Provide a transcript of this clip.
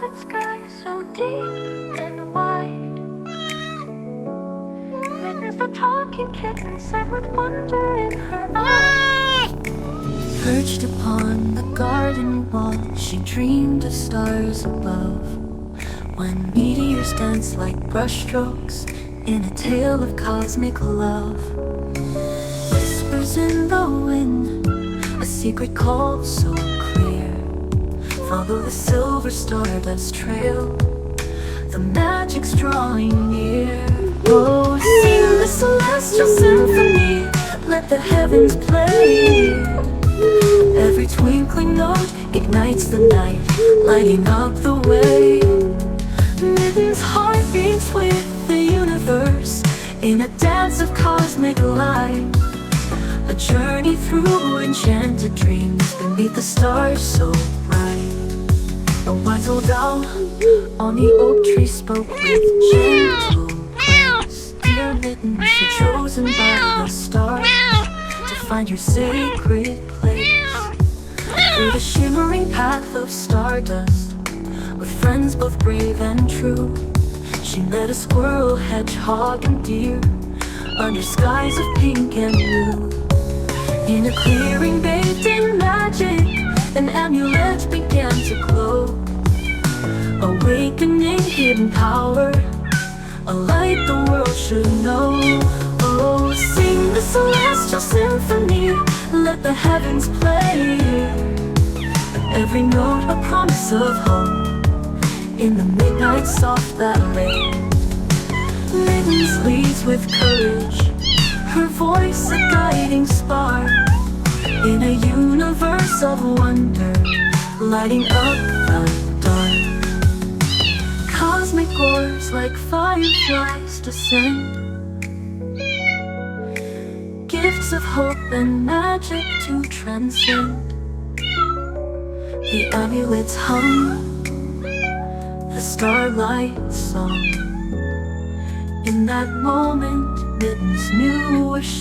velvet sky so deep and wide. Witness the talking kitten said with wonder in her eyes. Perched upon the garden wall, she dreamed of stars above, when meteors dance like brushstrokes in a tale of cosmic love. Whispers in the wind, a secret call so clear. Follow the silver stardust trail, the magic's drawing near. Oh, sing the celestial symphony, let the heavens play. Every twinkling note ignites the night, lighting up the way. Kitten's heart beats with the universe in a dance of cosmic light. A journey through enchanted dreams beneath the stars so bright. A wise old owl on the oak tree spoke with gentle praise. Dear Kitten, you're chosen by the stars to find your sacred place. Through the shimmering path of stardust, with friends both brave and true, she met a squirrel, hedgehog, and deer under skies of pink and blue. In a clearing bathed in magic, an amulet began to glow, awakening hidden power, a light the world should know. Oh, sing the celestial symphony, let the heavens play. Every note a promise of hope in the midnight soft that lay. Kitten leads with courage, her voice a guiding spark, in a universe of wonder, lighting up the dark. Cosmic orbs like fireflies descend, gifts of hope and magic to transcend. The amulets hum, the starlight song. In that moment, Kitten's knew a